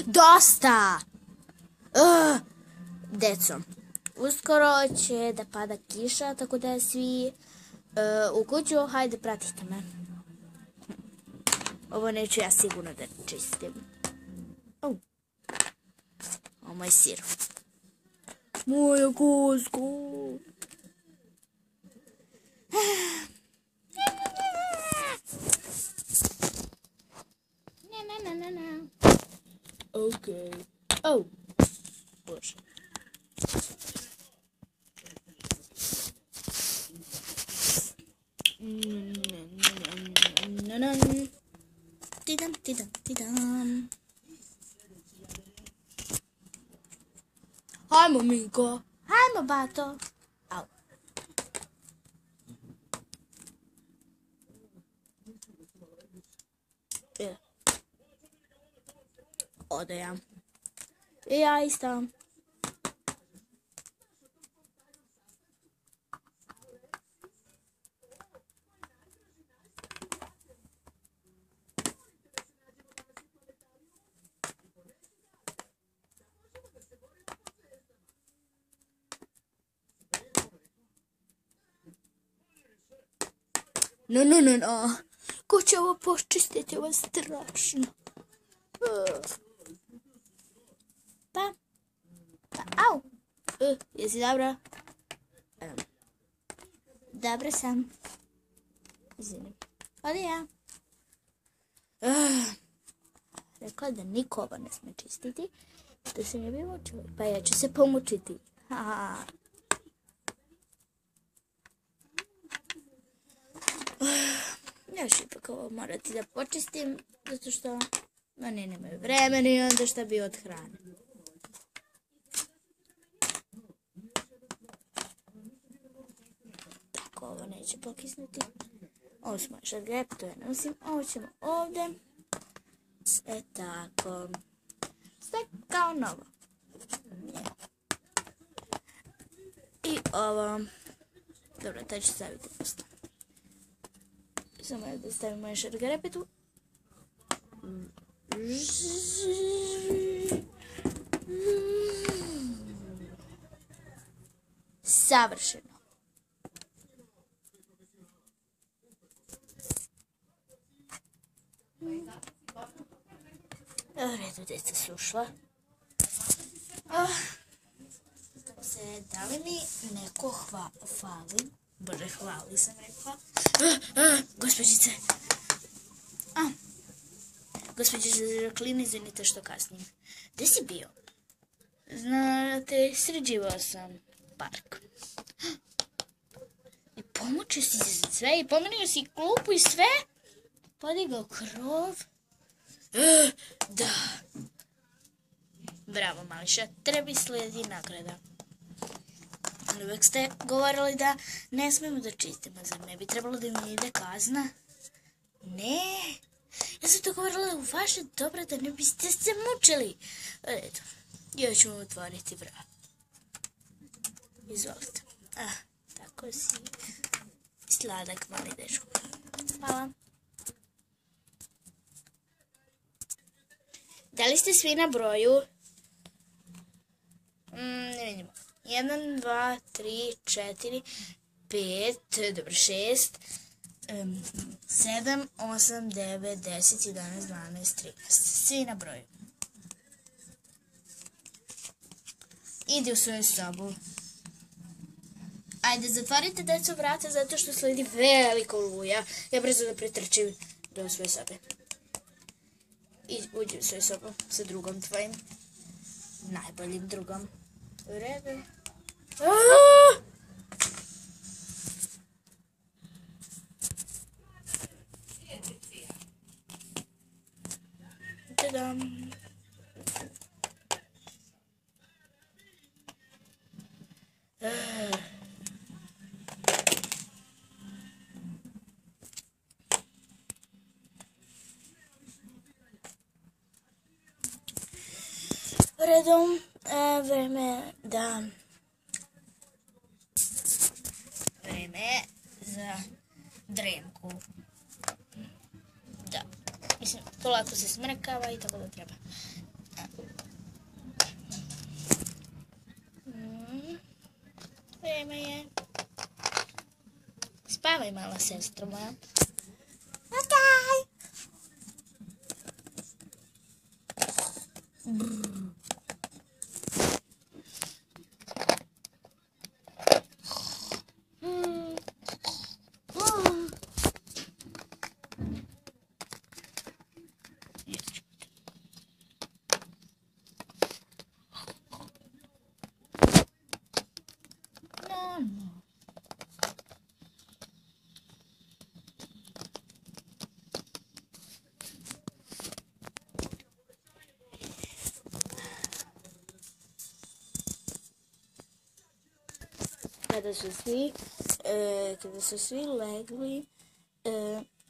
Dosta! Deco, uskoro će da pada kiša, tako da svi u kuću, hajde pratite me. Ovo neću ja sigurno da čistim. Ovo moj sir. Moja kosko. Okej. Oh. Bože. Tidam. Hajmo, Minko. Hajmo, bato. Au. Ode ja. I ja isto. No. Ko će ovo počistiti? Ovo je strašno. Pa, au. Jesi dobra? Dobra sam. Izvinim. Ode ja. Rekla da niko ovo ne sme čistiti. Da se ne bi mučili. Pa ja ću se pomučiti. Još ipak ovo morati da počistim, zato što oni nemaju vremena i onda šta bi od hrane. Tako, ovo neće pokisnuti. Ovo smo još grep, to je nosim. Ovo ćemo ovdje. Tako. Sve kao novo. I ovo. Dobro, taj ću staviti posto. Samo da stavimo još šargarepetu. Savršeno. U redu, djeca su ušla. Da li mi neko hvali? Bože, hvali sam rekla. Gospođice. Gospođice Žaklina, izvinite što kasnim. Gde si bio? Znate, sređivao sam park. I pomoćio si za sve, i pomenio si klupu i sve. Podigao krov. Da. Bravo, mališa, tebi slijedi nagrada. Ali uvek ste govorili da ne smemo da čistimo, zar ne bi trebalo da mi ide kazna? Ne, ja sam to govorila u vaše dobro da ne biste se mučili. Eto, ja ću vam otvoriti vrat. Izvolite. Tako si sladak, mali dečko. Hvala. Da li ste svi na broju? Ne vidimo. 1, 2, 3, 4, 5, dobro, 6, 7, 8, 9, 10, 11, 12, 13. Svi na broju. Idi u svoju sobu. Ajde, zatvorite deco vrata zato što sledi veliko oluja. Ja brzo da pretrčim do svoje sobe. I uđi u svoju sobu sa drugom tvojim. Najboljim drugom. U redu. Tadam. Redom, vreme da... Vreme za dremku. Mislim, polako se smrkava i tako da treba. Vreme je. Spavaj mala sestro moja. Okej. Kada su svi legli,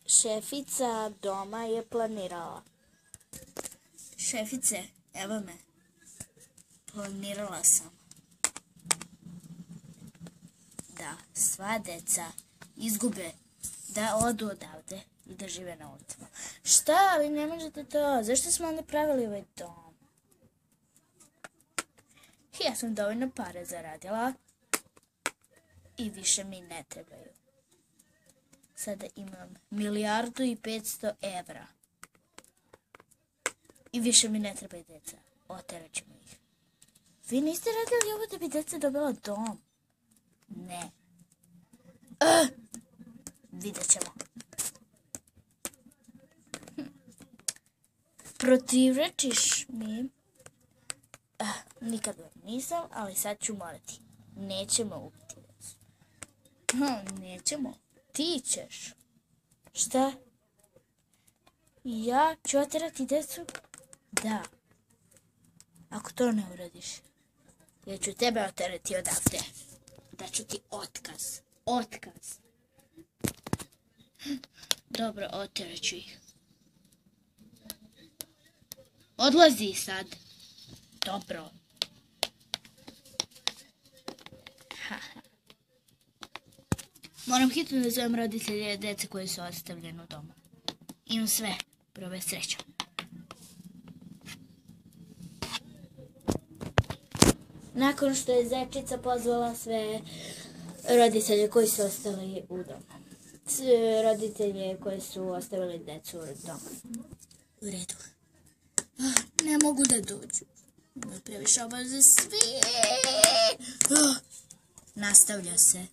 šefica doma je planirala. Šefice, evo me. Planirala sam da sva deca izgube, da odu odavde i da žive na ulicama. Šta, ali ne možete to? Zašto smo onda pravili ovaj dom? Ja sam dovoljno pare zaradila. I više mi ne trebaju. Sada imam 1.500.000 evra. I više mi ne trebaju deca. Oterat ćemo ih. Vi niste radili ovo da bi deca dobila dom? Ne. Vidjet ćemo. Protivrečiš mi? Nikad nisam, ali sad ću morati. Nećemo ubiti. Nećemo. Ti ćeš. Šta? Ja ću oterati decu? Da. Ako to ne uradiš, ja ću tebe oterati odavde. Daću ti otkaz. Otkaz. Dobro, oterat ću ih. Odlazi sad. Dobro. Moram hitno da zovem roditelje dece koji su ostavljeni u domu. Imam sve. Probaj sreću. Nakon što je zečica pozvala sve roditelje koji su ostali u domu. Sve roditelje koji su ostavili decu u domu. U redu. Ne mogu da dođu. Ima previše obaveza svi. Nastavlja se.